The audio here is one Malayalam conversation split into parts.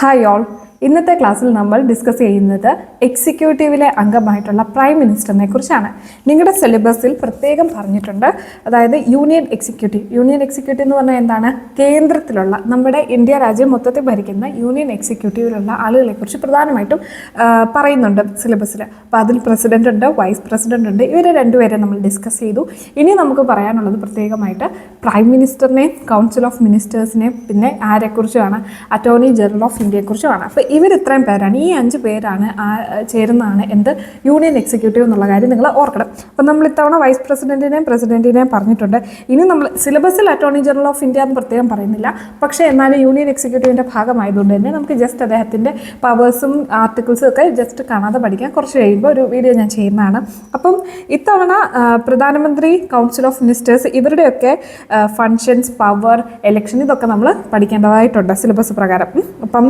Hi all. ഇന്നത്തെ ക്ലാസ്സിൽ നമ്മൾ ഡിസ്കസ് ചെയ്യുന്നത് എക്സിക്യൂട്ടീവിലെ അംഗമായിട്ടുള്ള പ്രൈം മിനിസ്റ്ററിനെ കുറിച്ചാണ്. നിങ്ങളുടെ സിലബസിൽ പ്രത്യേകം പറഞ്ഞിട്ടുണ്ട്, അതായത് യൂണിയൻ എക്സിക്യൂട്ടീവ് എന്ന് പറഞ്ഞാൽ എന്താണ്? കേന്ദ്രത്തിലുള്ള നമ്മുടെ ഇന്ത്യ രാജ്യം മൊത്തത്തിൽ ഭരിക്കുന്ന യൂണിയൻ എക്സിക്യൂട്ടീവിലുള്ള ആളുകളെക്കുറിച്ച് പ്രധാനമായിട്ടും പറയുന്നുണ്ട് സിലബസിൽ. അപ്പോൾ അതിൽ പ്രസിഡന്റ് ഉണ്ട്, വൈസ് പ്രസിഡന്റ് ഉണ്ട്. ഇവരെ രണ്ടുപേരെ നമ്മൾ ഡിസ്കസ് ചെയ്തു. ഇനി നമുക്ക് പറയാനുള്ളത് പ്രത്യേകമായിട്ട് പ്രൈം മിനിസ്റ്ററിനെയും കൗൺസിൽ ഓഫ് മിനിസ്റ്റേഴ്സിനെയും പിന്നെ ആരെക്കുറിച്ചുമാണ്? അറ്റോർണി ജനറൽ ഓഫ് ഇന്ത്യയെക്കുറിച്ചുമാണ്. അപ്പോൾ ഇവർ ഇത്രയും പേരാണ്, ഈ 5 പേരാണ് ചേരുന്നതാണ് എന്ത് യൂണിയൻ എക്സിക്യൂട്ടീവ് എന്നുള്ള കാര്യം നിങ്ങൾ ഓർക്കണം. അപ്പോൾ നമ്മൾ ഇത്തവണ വൈസ് പ്രസിഡന്റിനെയും പറഞ്ഞിട്ടുണ്ട്. ഇനി നമ്മൾ സിലബസിൽ അറ്റോർണി ജനറൽ ഓഫ് ഇന്ത്യ എന്ന് പ്രത്യേകം പറയുന്നില്ല, പക്ഷേ എന്നാലും യൂണിയൻ എക്സിക്യൂട്ടീവിൻ്റെ ഭാഗമായതുകൊണ്ട് തന്നെ നമുക്ക് ജസ്റ്റ് അദ്ദേഹത്തിൻ്റെ പവേഴ്സും ആർട്ടിക്കിൾസും ഒക്കെ ജസ്റ്റ് കാണാതെ പഠിക്കാം. കുറച്ച് കഴിയുമ്പോൾ ഒരു വീഡിയോ ഞാൻ ചെയ്യുന്നതാണ്. അപ്പം ഇത്തവണ പ്രധാനമന്ത്രി, കൗൺസിൽ ഓഫ് മിനിസ്റ്റേഴ്സ് ഇവരുടെയൊക്കെ ഫങ്ഷൻസ്, പവർ, എലക്ഷൻ ഇതൊക്കെ നമ്മൾ പഠിക്കേണ്ടതായിട്ടുണ്ട് സിലബസ് പ്രകാരം. അപ്പം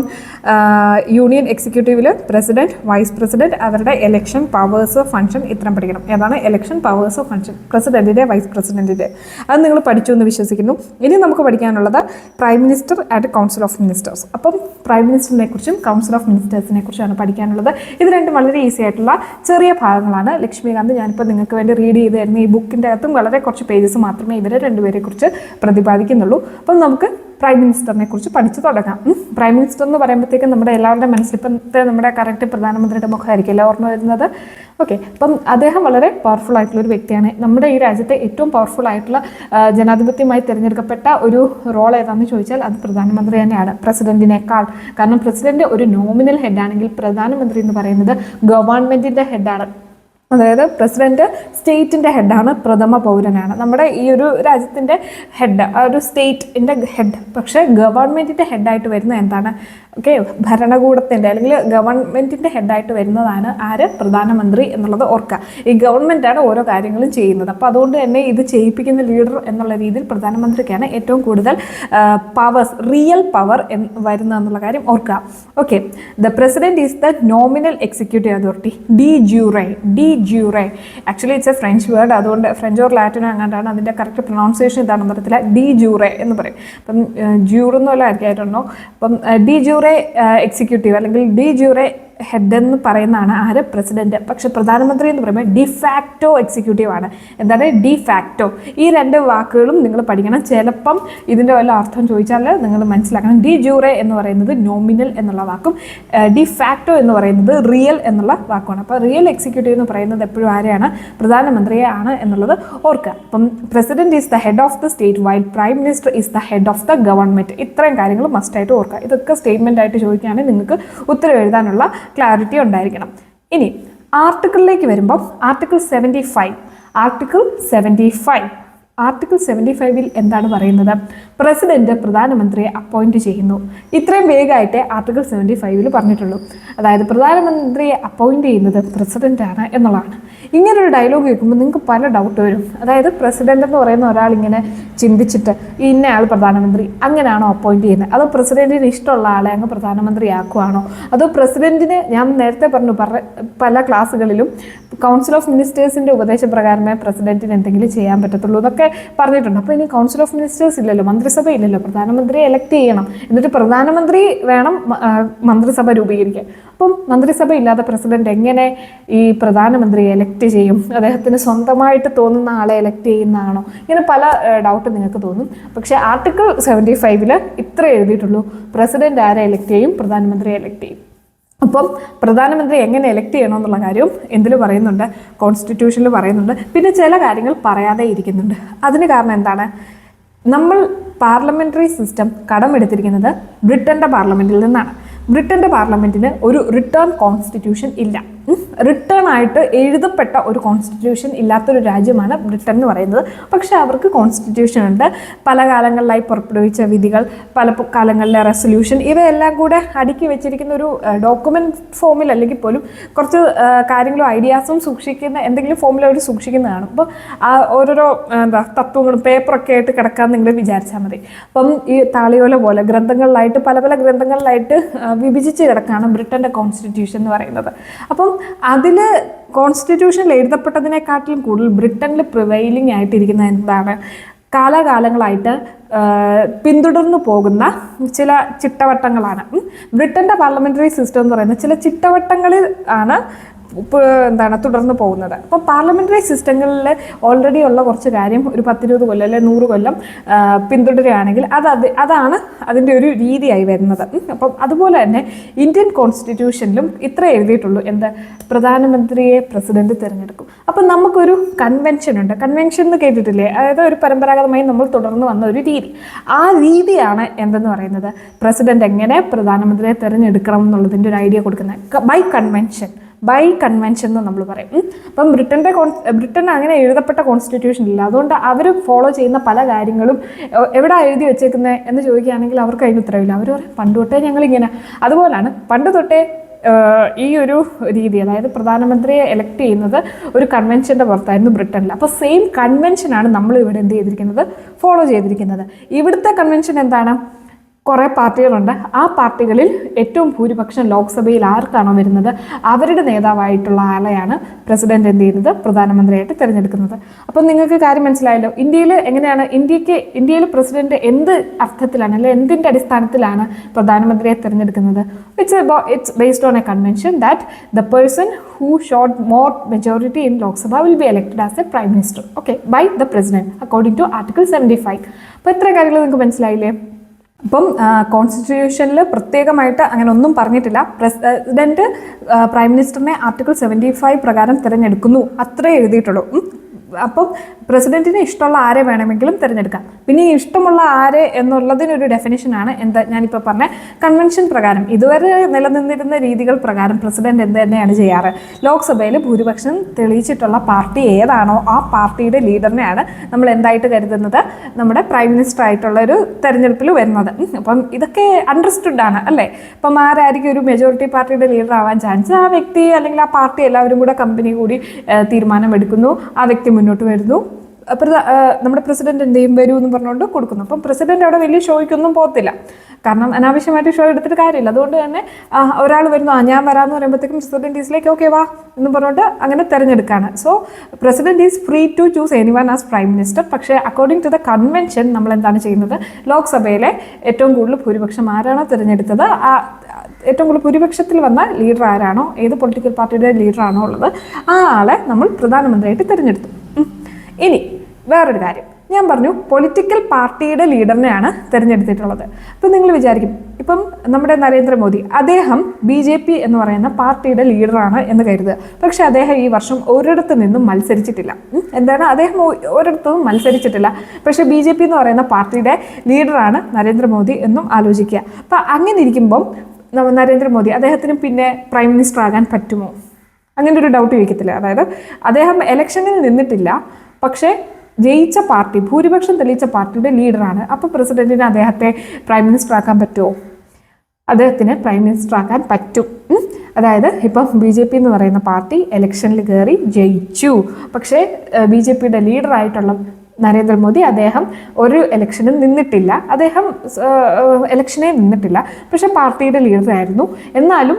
യൂണിയൻ എക്സിക്യൂട്ടീവിൽ പ്രസിഡന്റ്, വൈസ് പ്രസിഡന്റ്, അവരുടെ എലക്ഷൻ, പവേഴ്സ്, ഫങ്ഷൻ ഇത്രയും പഠിക്കണം. ഏതാണ് എലക്ഷൻ, പവേഴ്സ്, ഫങ്ഷൻ? പ്രസിഡന്റിൻ്റെ, വൈസ് പ്രസിഡന്റിൻ്റെ. അത് നിങ്ങൾ പഠിച്ചു എന്ന് വിശ്വസിക്കുന്നു. ഇനി നമുക്ക് പഠിക്കാനുള്ളത് prime minister and council of ministers. അപ്പം പ്രൈം മിനിസ്റ്ററിനെ കുറിച്ചും കൗൺസിൽ ഓഫ് മിനിസ്റ്റേഴ്സിനെ കുറിച്ചാണ് പഠിക്കാനുള്ളത്. ഇത് രണ്ടും വളരെ ഈസി ആയിട്ടുള്ള ചെറിയ ഭാഗങ്ങളാണ്. ലക്ഷ്മികാന്ത് ഞാനിപ്പോൾ നിങ്ങൾക്ക് വേണ്ടി റീഡ് ചെയ്ത് തരുന്ന ഈ ബുക്കിൻ്റെ അകത്തും വളരെ കുറച്ച് പേജസ് മാത്രമേ ഇവരെ രണ്ടുപേരെ കുറിച്ച് പ്രതിപാദിക്കുന്നുള്ളൂ. അപ്പം നമുക്ക് പ്രൈം മിനിസ്റ്ററിനെ കുറിച്ച് പഠിച്ചു തുടങ്ങാം. പ്രൈം മിനിസ്റ്റർ എന്ന് പറയുമ്പോഴത്തേക്കും നമ്മുടെ എല്ലാവരുടെ മനസ്സിൽ ഇപ്പോഴത്തെ നമ്മുടെ കറക്റ്റ് പ്രധാനമന്ത്രിയുടെ മുഖമായിരിക്കും ഓർമ്മ വരുന്നത്. ഓക്കെ, അപ്പം അദ്ദേഹം വളരെ പവർഫുൾ ആയിട്ടുള്ള ഒരു വ്യക്തിയാണ്. നമ്മുടെ ഈ രാജ്യത്തെ ഏറ്റവും പവർഫുൾ ആയിട്ടുള്ള ജനാധിപത്യമായി തിരഞ്ഞെടുക്കപ്പെട്ട ഒരു റോൾ ഏതാണെന്ന് ചോദിച്ചാൽ അത് പ്രധാനമന്ത്രി തന്നെയാണ്, പ്രസിഡന്റിനേക്കാൾ. കാരണം പ്രസിഡന്റ് ഒരു നോമിനൽ ഹെഡാണെങ്കിൽ പ്രധാനമന്ത്രി എന്ന് പറയുന്നത് ഗവൺമെന്റിന്റെ ഹെഡാണ്. അതായത് പ്രസിഡന്റ് സ്റ്റേറ്റിൻ്റെ ഹെഡാണ്, പ്രഥമ പൗരനാണ്. നമ്മുടെ ഈ ഒരു രാജ്യത്തിൻ്റെ ഹെഡ്, ആ ഒരു സ്റ്റേറ്റിൻ്റെ ഹെഡ്. പക്ഷേ ഗവൺമെൻറ്റിൻ്റെ ഹെഡായിട്ട് വരുന്നത് എന്താണ്? ഓക്കെ, ഭരണകൂടത്തിൻ്റെ അല്ലെങ്കിൽ ഗവൺമെൻറ്റിൻ്റെ ഹെഡായിട്ട് വരുന്നതാണ് ആര്? പ്രധാനമന്ത്രി എന്നുള്ളത് ഓർക്കുക. ഈ ഗവൺമെൻറ്റാണ് ഓരോ കാര്യങ്ങളും ചെയ്യുന്നത്. അപ്പോൾ അതുകൊണ്ട് തന്നെ ഇത് ചെയ്യിപ്പിക്കുന്ന ലീഡർ എന്നുള്ള രീതിയിൽ പ്രധാനമന്ത്രിക്കാണ് ഏറ്റവും കൂടുതൽ പവേഴ്സ്, റിയൽ പവർ വരുന്നത് എന്നുള്ള കാര്യം ഓർക്കുക. Okay, the president is the nominal executive authority. De jure actually it's a French word, അതുകൊണ്ട് ഫ്രഞ്ച് ഓർ ലാറ്റിനോ അങ്ങാണ്ടാണ് അതിൻ്റെ കറക്റ്റ് പ്രൊനൗൺസിയേഷൻ ഇതാണെന്ന് പറയത്തില്ല. ഡി ജൂറേ എന്ന് പറയും. അപ്പം ജൂറെന്നുള്ള ആയിരിക്കായിട്ടുണ്ടോ. അപ്പം ഡി ജൂറേ എക്സിക്യൂട്ടീവ് അല്ലെങ്കിൽ ഡി ജൂറേ ഹെഡ് എന്ന് പറയുന്നതാണ് ആര്? പ്രസിഡന്റ്. പക്ഷെ പ്രധാനമന്ത്രി എന്ന് പറയുമ്പോൾ ഡിഫാക്റ്റോ എക്സിക്യൂട്ടീവ് ആണ്. എന്താണ് ഡിഫാക്റ്റോ? ഈ 2 വാക്കുകളും നിങ്ങൾ പഠിക്കണം. ചിലപ്പം ഇതിൻ്റെ വല്ല അർത്ഥം ചോദിച്ചാൽ നിങ്ങൾ മനസ്സിലാക്കണം. ഡി ജൂറേ എന്ന് പറയുന്നത് നോമിനൽ എന്നുള്ള വാക്കും ഡിഫാക്റ്റോ എന്ന് പറയുന്നത് റിയൽ എന്നുള്ള വാക്കുമാണ്. അപ്പോൾ റിയൽ എക്സിക്യൂട്ടീവ് എന്ന് പറയുന്നത് എപ്പോഴും ആരെയാണ്? പ്രധാനമന്ത്രിയെ ആണ് എന്നുള്ളത് ഓർക്കുക. അപ്പം president is the head of the state while prime minister is the head of the government. ഇത്രയും കാര്യങ്ങൾ മസ്റ്റായിട്ട് ഓർക്കുക. ഇതൊക്കെ സ്റ്റേറ്റ്മെന്റ് ആയിട്ട് ചോദിക്കുകയാണെങ്കിൽ നിങ്ങൾക്ക് ഉത്തരം എഴുതാനുള്ള ക്ലാരിറ്റി ഉണ്ടായിരിക്കണം. ഇനി ആർട്ടിക്കിളിലേക്ക് വരുമ്പോൾ ആർട്ടിക്കിൾ 75 എന്താണ് പറയുന്നത്? പ്രസിഡന്റ് പ്രധാനമന്ത്രിയെ അപ്പോയിന്റ് ചെയ്യുന്നു. ഇത്രയും വേഗമായിട്ട് ആർട്ടിക്കിൾ 75 പറഞ്ഞിട്ടുള്ളൂ. അതായത് പ്രധാനമന്ത്രിയെ അപ്പോയിന്റ് ചെയ്യുന്നത് പ്രസിഡന്റാണ് എന്നുള്ളതാണ്. ഇങ്ങനൊരു ഡയലോഗ് കേൾക്കുമ്പോൾ നിങ്ങൾക്ക് പല ഡൗട്ട് വരും. അതായത് പ്രസിഡന്റ് എന്ന് പറയുന്ന ഒരാളിങ്ങനെ ചിന്തിച്ചിട്ട് ഇന്നയാൾ പ്രധാനമന്ത്രി അങ്ങനെയാണോ അപ്പോയിന്റ് ചെയ്യുന്നത്? അതോ പ്രസിഡന്റിന് ഇഷ്ടമുള്ള ആളെ അങ്ങ് പ്രധാനമന്ത്രിയാക്കുവാണോ? അതോ പ്രസിഡന്റിന്, ഞാൻ നേരത്തെ പറഞ്ഞു പല ക്ലാസ്സുകളിലും കൗൺസിൽ ഓഫ് മിനിസ്റ്റേഴ്സിൻ്റെ ഉപദേശപ്രകാരമേ പ്രസിഡന്റിന് എന്തെങ്കിലും ചെയ്യാൻ പറ്റത്തുള്ളൂ എന്നൊക്കെ പറഞ്ഞിട്ടുണ്ട്. അപ്പോൾ ഇനി കൗൺസിൽ ഓഫ് മിനിസ്റ്റേഴ്സ് ഇല്ലല്ലോ, മന്ത്രിസഭ ഇല്ലല്ലോ, പ്രധാനമന്ത്രിയെ എലക്ട് ചെയ്യണം. എന്നിട്ട് പ്രധാനമന്ത്രി വേണം മന്ത്രിസഭ രൂപീകരിക്കാൻ. അപ്പം മന്ത്രിസഭ ഇല്ലാതെ പ്രസിഡന്റ് എങ്ങനെ ഈ പ്രധാനമന്ത്രിയെ എലക്ട് ചെയ്യും? അദ്ദേഹത്തിന് സ്വന്തമായിട്ട് തോന്നുന്ന ആളെ എലക്ട് ചെയ്യുന്നതാണോ? ഇങ്ങനെ പല ഡൗട്ട് നിങ്ങൾക്ക് തോന്നും. പക്ഷേ ആർട്ടിക്കിൾ 75 ഇത്ര എഴുതിയിട്ടുള്ളൂ: പ്രസിഡന്റ് ആരെ എലക്ട് ചെയ്യും? പ്രധാനമന്ത്രിയെ എലക്ട് ചെയ്യും. അപ്പം പ്രധാനമന്ത്രി എങ്ങനെ എലക്ട് ചെയ്യണമെന്നുള്ള കാര്യവും എന്തിൽ പറയുന്നുണ്ട്? കോൺസ്റ്റിറ്റ്യൂഷനിൽ പറയുന്നുണ്ട്. പിന്നെ ചില കാര്യങ്ങൾ പറയാതെ ഇരിക്കുന്നുണ്ട്. അതിന് കാരണം എന്താണ്? നമ്മൾ പാർലമെൻ്ററി സിസ്റ്റം കടമെടുത്തിരിക്കുന്നത് ബ്രിട്ടൻ്റെ പാർലമെൻറ്റിൽ നിന്നാണ്. ബ്രിട്ടൻ്റെ പാർലമെൻറ്റിന് ഒരു റിട്ടേൺ കോൺസ്റ്റിറ്റ്യൂഷൻ ഇല്ല. റിട്ടേൺ ആയിട്ട് എഴുതപ്പെട്ട ഒരു കോൺസ്റ്റിറ്റ്യൂഷൻ ഇല്ലാത്തൊരു രാജ്യമാണ് ബ്രിട്ടൻ എന്ന് പറയുന്നത്. പക്ഷേ അവർക്ക് കോൺസ്റ്റിറ്റ്യൂഷൻ ഉണ്ട്. പല കാലങ്ങളിലായി പുറപ്പെടുവിച്ച വിധികൾ, പല കാലങ്ങളിലെ റെസൊല്യൂഷൻ, ഇവയെല്ലാം കൂടെ അടുക്കി വെച്ചിരിക്കുന്ന ഒരു ഡോക്യുമെൻറ്റ് ഫോമിൽ അല്ലെങ്കിൽ പോലും കുറച്ച് കാര്യങ്ങളും ഐഡിയാസും സൂക്ഷിക്കുന്ന എന്തെങ്കിലും ഫോമിൽ അവർ സൂക്ഷിക്കുന്നതാണ്. അപ്പോൾ ആ ഓരോരോ തത്വങ്ങളും പേപ്പറൊക്കെ ആയിട്ട് കിടക്കാമെന്ന് നിങ്ങൾ വിചാരിച്ചാൽ മതി. അപ്പം ഈ താളിയോല പോലെ ഗ്രന്ഥങ്ങളിലായിട്ട് പല ഗ്രന്ഥങ്ങളിലായിട്ട് വിഭജിച്ച് കിടക്കുകയാണ് ബ്രിട്ടൻ്റെ കോൺസ്റ്റിറ്റ്യൂഷൻ എന്ന് പറയുന്നത്. അപ്പം അതിൽ കോൺസ്റ്റിറ്റ്യൂഷനിൽ എഴുതപ്പെട്ടതിനെക്കാട്ടിലും കൂടുതൽ ബ്രിട്ടനിൽ പ്രിവൈലിംഗ് ആയിട്ടിരിക്കുന്ന എന്താണ്? കാലാകാലങ്ങളായിട്ട് പിന്തുടർന്നു പോകുന്ന ചില ചിട്ടവട്ടങ്ങളാണ്. ബ്രിട്ടൻ്റെ പാർലമെൻ്ററി സിസ്റ്റം എന്ന് പറയുന്ന ചില ചിട്ടവട്ടങ്ങളിൽ ആണ് തുടർന്ന് പോകുന്നത്. അപ്പോൾ പാർലമെൻ്ററി സിസ്റ്റങ്ങളിൽ ഓൾറെഡി ഉള്ള കുറച്ച് കാര്യം ഒരു 10-20 കൊല്ലം അല്ലെങ്കിൽ 100 കൊല്ലം പിന്തുടരുകയാണെങ്കിൽ അതാണ് അതിൻ്റെ ഒരു രീതിയായി വരുന്നത്. അപ്പം അതുപോലെ തന്നെ ഇന്ത്യൻ കോൺസ്റ്റിറ്റ്യൂഷനിലും ഇത്ര എഴുതിയിട്ടുള്ളൂ, പ്രധാനമന്ത്രിയെ പ്രസിഡന്റ് തിരഞ്ഞെടുക്കും. അപ്പം നമുക്കൊരു കൺവെൻഷൻ ഉണ്ട്. കൺവെൻഷൻ എന്ന് കേട്ടിട്ടില്ലേ? അതായത് ഒരു പരമ്പരാഗതമായി നമ്മൾ തുടർന്ന് വന്ന ഒരു രീതി. ആ രീതിയാണ് എന്തെന്ന് പറയുന്നത്, പ്രസിഡന്റ് എങ്ങനെ പ്രധാനമന്ത്രിയെ തിരഞ്ഞെടുക്കണം എന്നുള്ളതിൻ്റെ ഒരു ഐഡിയ കൊടുക്കുന്നത് ബൈ കൺവെൻഷൻ എന്ന് നമ്മൾ പറയും. അപ്പം ബ്രിട്ടൻ അങ്ങനെ എഴുതപ്പെട്ട കോൺസ്റ്റിറ്റ്യൂഷൻ ഇല്ല. അതുകൊണ്ട് അവർ ഫോളോ ചെയ്യുന്ന പല കാര്യങ്ങളും എവിടെ എഴുതി വെച്ചേക്കുന്നത് എന്ന് ചോദിക്കുകയാണെങ്കിൽ അവർക്ക് അതിന് ഉത്തരവില്ല. അവർ പറയും പണ്ട് തൊട്ടേ ഞങ്ങളിങ്ങനെ. അതുപോലാണ് പണ്ട് തൊട്ടേ ഈ ഒരു രീതി, അതായത് പ്രധാനമന്ത്രിയെ എലക്ട് ചെയ്യുന്നത് ഒരു കൺവെൻഷൻ്റെ പുറത്തായിരുന്നു ബ്രിട്ടനിൽ. അപ്പോൾ സെയിം കൺവെൻഷനാണ് നമ്മൾ ഇവിടെ എന്ത് ചെയ്തിരിക്കുന്നത്, ഫോളോ ചെയ്തിരിക്കുന്നത്. ഇവിടുത്തെ കൺവെൻഷൻ എന്താണ്? കുറേ പാർട്ടികളുണ്ട്. ആ പാർട്ടികളിൽ ഏറ്റവും ഭൂരിപക്ഷം ലോക്സഭയിൽ ആർക്കാണോ വരുന്നത് അവരുടെ നേതാവായിട്ടുള്ള ആളെയാണ് പ്രസിഡന്റ് എന്ത് ചെയ്യുന്നത്, പ്രധാനമന്ത്രിയായിട്ട് തിരഞ്ഞെടുക്കുന്നത്. അപ്പം നിങ്ങൾക്ക് കാര്യം മനസ്സിലായല്ലോ. ഇന്ത്യയിൽ എങ്ങനെയാണ്, ഇന്ത്യയിൽ പ്രസിഡന്റ് എന്ത് അർത്ഥത്തിലാണ് അല്ലെങ്കിൽ എന്തിൻ്റെ അടിസ്ഥാനത്തിലാണ് പ്രധാനമന്ത്രിയെ തിരഞ്ഞെടുക്കുന്നത്? It's based on A convention that the person who showed more majority in Lok Sabha will be elected as a prime minister, okay, by the president according to article 75. അപ്പോൾ ഇത്ര കാര്യങ്ങൾ നിങ്ങൾക്ക് മനസ്സിലായില്ലേ? അപ്പം കോൺസ്റ്റിറ്റ്യൂഷനിൽ പ്രത്യേകമായിട്ട് അങ്ങനെ ഒന്നും പറഞ്ഞിട്ടില്ല. പ്രസിഡന്റ് പ്രൈം മിനിസ്റ്ററിനെ ആർട്ടിക്കിൾ 75 പ്രകാരം തിരഞ്ഞെടുക്കുന്നു, അത്രേ എഴുതിയിട്ടുള്ളൂ. അപ്പം പ്രസിഡന്റിന് ഇഷ്ടമുള്ള ആരെ വേണമെങ്കിലും തിരഞ്ഞെടുക്കാം. പിന്നെ ഈ ഇഷ്ടമുള്ള ആരെ എന്നുള്ളതിനൊരു ഡെഫിനിഷനാണ് ഞാനിപ്പോൾ പറഞ്ഞ കൺവെൻഷൻ പ്രകാരം. ഇതുവരെ നിലനിന്നിരുന്ന രീതികൾ പ്രകാരം പ്രസിഡന്റ് എന്ത് തന്നെയാണ് ചെയ്യാറ്, ലോക്സഭയിൽ ഭൂരിപക്ഷം തെളിയിച്ചിട്ടുള്ള പാർട്ടി ഏതാണോ ആ പാർട്ടിയുടെ ലീഡറിനെയാണ് നമ്മൾ എന്തായിട്ട് കരുതുന്നത്, നമ്മുടെ പ്രൈം മിനിസ്റ്റർ ആയിട്ടുള്ള ഒരു തെരഞ്ഞെടുപ്പിൽ വരുന്നത്. അപ്പം ഇതൊക്കെ അണ്ടർസ്റ്റുഡ് ആണ് അല്ലേ? അപ്പം ആരായിരിക്കും ഒരു മെജോറിറ്റി പാർട്ടിയുടെ ലീഡർ ആവാൻ ചാൻസ്? ആ വ്യക്തി അല്ലെങ്കിൽ ആ പാർട്ടി എല്ലാവരും കൂടെ കമ്പനി കൂടി തീരുമാനമെടുക്കുന്നു, ആ വ്യക്തി മുന്നോട്ട് വരുന്നു, നമ്മുടെ പ്രസിഡന്റ് എന്ത് ചെയ്യും, വരൂ എന്ന് പറഞ്ഞുകൊണ്ട് കൊടുക്കുന്നു. അപ്പം പ്രസിഡന്റ് അവിടെ വലിയ ഷോയ്ക്കൊന്നും പോകത്തില്ല, കാരണം അനാവശ്യമായിട്ട് ഷോ എടുത്തിട്ട് കാര്യമില്ല. അതുകൊണ്ട് തന്നെ ഒരാൾ വരുന്നു, ഞാൻ വരാമെന്ന് പറയുമ്പോഴത്തേക്കും പ്രസിഡന്റ് ഈസ് ലൈക്ക് ഓക്കെ വാ എന്ന് പറഞ്ഞുകൊണ്ട് അങ്ങനെ തിരഞ്ഞെടുക്കുകയാണ്. So president is free to choose anyone as prime minister. പക്ഷേ അക്കോർഡിംഗ് ടു ദ കൺവെൻഷൻ നമ്മൾ എന്താണ് ചെയ്യുന്നത്, ലോക്സഭയിലെ ഏറ്റവും കൂടുതൽ ഭൂരിപക്ഷം ആരാണോ തിരഞ്ഞെടുത്തത്, ഏറ്റവും കൂടുതൽ ഭൂരിപക്ഷത്തിൽ വന്ന ലീഡർ ആരാണോ, ഏത് പൊളിറ്റിക്കൽ പാർട്ടിയുടെ ലീഡറാണോ ഉള്ളത്, ആ ആളെ നമ്മൾ പ്രധാനമന്ത്രിയായിട്ട് തിരഞ്ഞെടുത്തു. ഇനി വേറൊരു കാര്യം ഞാൻ പറഞ്ഞു, പൊളിറ്റിക്കൽ പാർട്ടിയുടെ ലീഡറിനെയാണ് തിരഞ്ഞെടുത്തിട്ടുള്ളത്. അപ്പം നിങ്ങൾ വിചാരിക്കും, ഇപ്പം നമ്മുടെ നരേന്ദ്രമോദി, അദ്ദേഹം BJP എന്ന് പറയുന്ന പാർട്ടിയുടെ ലീഡറാണ് എന്ന് കരുതുക. പക്ഷെ അദ്ദേഹം ഈ വർഷം ഒരിടത്തു നിന്നും മത്സരിച്ചിട്ടില്ല. എന്താണ്, അദ്ദേഹം ഒരിടത്തും മത്സരിച്ചിട്ടില്ല. പക്ഷേ BJP എന്ന് പറയുന്ന പാർട്ടിയുടെ ലീഡറാണ് നരേന്ദ്രമോദി എന്നും ആലോചിക്കുക. അപ്പം അങ്ങനെ ഇരിക്കുമ്പം നരേന്ദ്രമോദി, അദ്ദേഹത്തിന് പിന്നെ പ്രൈം മിനിസ്റ്റർ ആകാൻ പറ്റുമോ? അങ്ങനെ ഒരു ഡൗട്ട് ചോദിക്കത്തില്ല. അതായത് അദ്ദേഹം ഇലക്ഷനിൽ നിന്നിട്ടില്ല, പക്ഷേ ജയിച്ച പാർട്ടി, ഭൂരിപക്ഷം തെളിയിച്ച പാർട്ടിയുടെ ലീഡറാണ്. അപ്പോൾ പ്രസിഡന്റിന് അദ്ദേഹത്തെ പ്രൈം മിനിസ്റ്റർ ആക്കാൻ പറ്റുമോ? അദ്ദേഹത്തിന് പ്രൈം മിനിസ്റ്റർ ആക്കാൻ പറ്റും. അതായത് ഇപ്പം BJP എന്ന് പറയുന്ന പാർട്ടി ഇലക്ഷനിൽ കയറി ജയിച്ചു, പക്ഷേ BJPയുടെ ലീഡറായിട്ടുള്ള നരേന്ദ്രമോദി, അദ്ദേഹം ഒരു ഇലക്ഷനും നിന്നിട്ടില്ല, പക്ഷെ പാർട്ടിയുടെ ലീഡറായിരുന്നു. എന്നാലും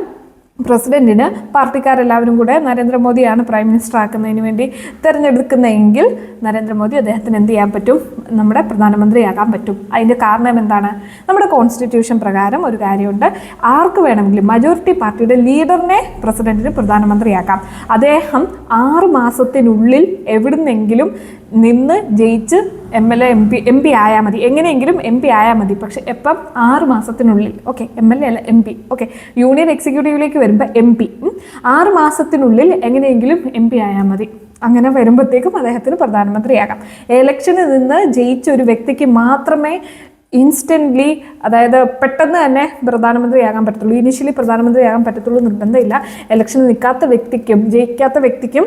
പ്രസിഡന്റിന് പാർട്ടിക്കാരെല്ലാവരും കൂടെ നരേന്ദ്രമോദിയാണ് പ്രൈം മിനിസ്റ്റർ ആക്കുന്നതിന് വേണ്ടി തിരഞ്ഞെടുക്കുന്നതെങ്കിൽ നരേന്ദ്രമോദി അദ്ദേഹത്തിന് എന്ത് ചെയ്യാൻ പറ്റും, നമ്മുടെ പ്രധാനമന്ത്രിയാകാൻ പറ്റും. അതിൻ്റെ കാരണം എന്താണ്, നമ്മുടെ കോൺസ്റ്റിറ്റ്യൂഷൻ പ്രകാരം ഒരു കാര്യമുണ്ട്, ആർക്ക് വേണമെങ്കിലും മജോറിറ്റി പാർട്ടിയുടെ ലീഡറിനെ പ്രസിഡന്റിന് പ്രധാനമന്ത്രിയാക്കാം. അദ്ദേഹം 6 മാസത്തിനുള്ളിൽ എവിടുന്നെങ്കിലും നിന്ന് ജയിച്ച് MLA MP ആയാൽ മതി, എങ്ങനെയെങ്കിലും MP ആയാൽ മതി. പക്ഷെ എപ്പം, 6 മാസത്തിനുള്ളിൽ. ഓക്കെ, MLA അല്ല MP. ഓക്കെ, യൂണിയൻ എക്സിക്യൂട്ടീവിലേക്ക് വരുമ്പോൾ MP 6 മാസത്തിനുള്ളിൽ എങ്ങനെയെങ്കിലും MP ആയാൽ മതി. അങ്ങനെ വരുമ്പോഴത്തേക്കും അദ്ദേഹത്തിന് പ്രധാനമന്ത്രിയാകാം. ഇലക്ഷനിൽ നിന്ന് ജയിച്ച ഒരു വ്യക്തിക്ക് മാത്രമേ ഇൻസ്റ്റൻ്റ്ലി, അതായത് പെട്ടെന്ന് തന്നെ പ്രധാനമന്ത്രിയാകാൻ പറ്റത്തുള്ളൂ, ഇനീഷ്യലി പ്രധാനമന്ത്രിയാകാൻ പറ്റത്തുള്ളൂ നിർബന്ധമില്ല. ഇലക്ഷനിൽ നിൽക്കാത്ത വ്യക്തിക്കും ജയിക്കാത്ത വ്യക്തിക്കും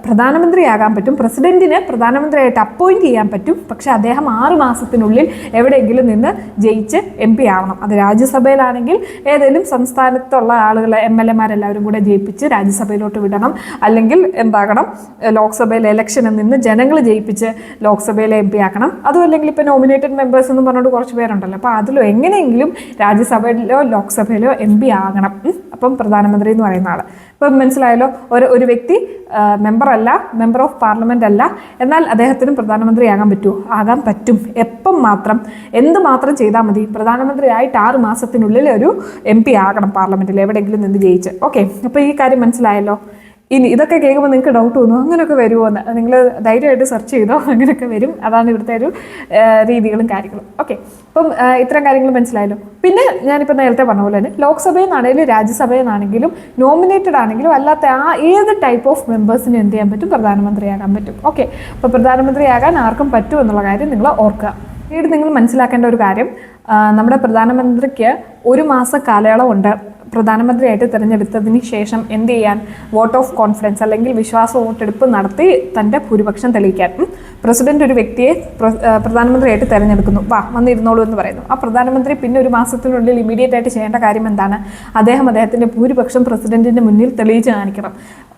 പ്രധാനമന്ത്രിയാകാൻ പറ്റും. പ്രസിഡന്റിന് പ്രധാനമന്ത്രിയായിട്ട് അപ്പോയിൻറ്റ് ചെയ്യാൻ പറ്റും. പക്ഷേ അദ്ദേഹം 6 മാസത്തിനുള്ളിൽ എവിടെയെങ്കിലും നിന്ന് ജയിച്ച് MP ആവണം. അത് രാജ്യസഭയിലാണെങ്കിൽ ഏതെങ്കിലും സംസ്ഥാനത്തുള്ള ആളുകളെ MLA-മാരെല്ലാവരും കൂടെ ജയിപ്പിച്ച് രാജ്യസഭയിലോട്ട് വിടണം. അല്ലെങ്കിൽ എന്താകണം, ലോക്സഭയിൽ ഇലക്ഷനിൽ നിന്ന് ജനങ്ങൾ ജയിപ്പിച്ച് ലോക്സഭയിലെ MP ആക്കണം. അതും അല്ലെങ്കിൽ ഇപ്പോൾ നോമിനേറ്റഡ് മെമ്പേഴ്സ് എന്ന് പറഞ്ഞുകൊണ്ട് കുറച്ച് കുറച്ച് പേരുണ്ടല്ലോ. അപ്പോൾ അതിലോ എങ്ങനെയെങ്കിലും രാജ്യസഭയിലോ ലോക്സഭയിലോ MP ആകണം. അപ്പം പ്രധാനമന്ത്രി എന്ന് പറയുന്ന ആൾ. ഇപ്പം മനസ്സിലായല്ലോ, ഒരു വ്യക്തി മെമ്പർ ഓഫ് പാർലമെന്റ് അല്ല, എന്നാൽ അദ്ദേഹത്തിനും പ്രധാനമന്ത്രിയാകാൻ പറ്റുമോ? ആകാൻ പറ്റും. എപ്പം മാത്രം എന്തുമാത്രം ചെയ്താൽ മതി? പ്രധാനമന്ത്രിയായിട്ട് 6 മാസത്തിനുള്ളിൽ ഒരു MP ആകണം പാർലമെന്റിൽ എവിടെയെങ്കിലും നിന്ന് ജയിച്ച്. ഓക്കെ, അപ്പോൾ ഈ കാര്യം മനസ്സിലായല്ലോ. ഇനി ഇതൊക്കെ കേൾക്കുമ്പോൾ നിങ്ങൾക്ക് ഡൗട്ട് തോന്നും, അങ്ങനെയൊക്കെ വരുമോ എന്ന്. നിങ്ങൾ ധൈര്യമായിട്ട് സെർച്ച് ചെയ്തോ, അങ്ങനെയൊക്കെ വരും. അതാണ് ഇവിടുത്തെ ഒരു രീതികളും കാര്യങ്ങളും. ഓക്കെ, അപ്പം ഇത്തരം കാര്യങ്ങൾ മനസ്സിലായല്ലോ. പിന്നെ ഞാനിപ്പോൾ നേരത്തെ പറഞ്ഞ പോലെ തന്നെ ലോക്സഭയിൽ നിന്നാണെങ്കിലും രാജ്യസഭയിൽ നിന്നാണെങ്കിലും നോമിനേറ്റഡ് ആണെങ്കിലും അല്ലാത്ത ഏത് ടൈപ്പ് ഓഫ് മെമ്പേഴ്സിന് എന്ത് ചെയ്യാൻ പറ്റും? പ്രധാനമന്ത്രിയാകാൻ പറ്റും. ഓക്കെ, അപ്പോൾ പ്രധാനമന്ത്രിയാകാൻ ആർക്കും പറ്റും എന്നുള്ള കാര്യം നിങ്ങൾ ഓർക്കുക. പിന്നീട് നിങ്ങൾ മനസ്സിലാക്കേണ്ട ഒരു കാര്യം, നമ്മുടെ പ്രധാനമന്ത്രിക്ക് 1 മാസ കാലയളവുണ്ട് പ്രധാനമന്ത്രിയായിട്ട് തിരഞ്ഞെടുത്തതിന് ശേഷം എന്ത് ചെയ്യാൻ? വോട്ട് ഓഫ് കോൺഫിഡൻസ് അല്ലെങ്കിൽ വിശ്വാസ വോട്ടെടുപ്പ് നടത്തി തൻ്റെ ഭൂരിപക്ഷം തെളിയിക്കാൻ. പ്രസിഡന്റ് ഒരു വ്യക്തിയെ പ്രധാനമന്ത്രിയായിട്ട് തിരഞ്ഞെടുക്കുന്നു, വന്നിരുന്നോളൂ എന്ന് പറയുന്നു. ആ പ്രധാനമന്ത്രി പിന്നെ 1 മാസത്തിനുള്ളിൽ ഇമീഡിയറ്റ് ആയിട്ട് ചെയ്യേണ്ട കാര്യം എന്താണ്? അദ്ദേഹത്തിൻ്റെ ഭൂരിപക്ഷം പ്രസിഡന്റിന്റെ മുന്നിൽ തെളിയിച്ച് കാണിക്കണം.